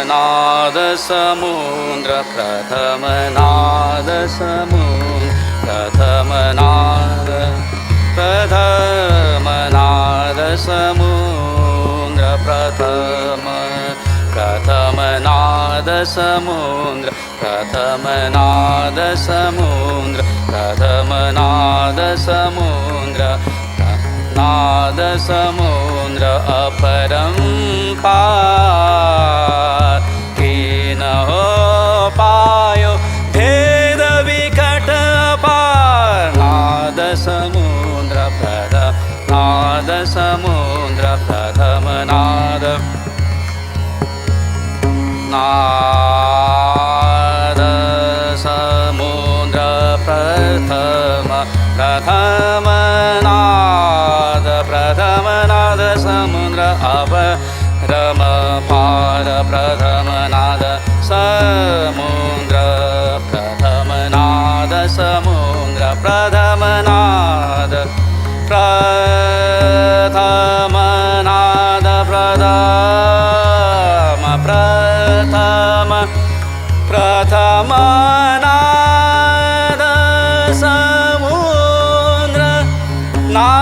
नाद समुद्र प्रथम नाद समुद्र प्रथम नाद समुद्र प्रथम नाद समुद्र प्रथम नाद समुद्र प्रथम नाद समुद्र नाद समुद्र अपरंपार कीन हो पायो भेद विकट पार नाद समुद्र प्रथम नाद समुद्र प्रथम नाद समुद्र प्रथम नाद समुद्र अपरम पार प्रथम नाद समुद्र प्रथम नाद समुद्र प्रथम नाद प्रथम नाद प्रथम नाद समुद्र नाद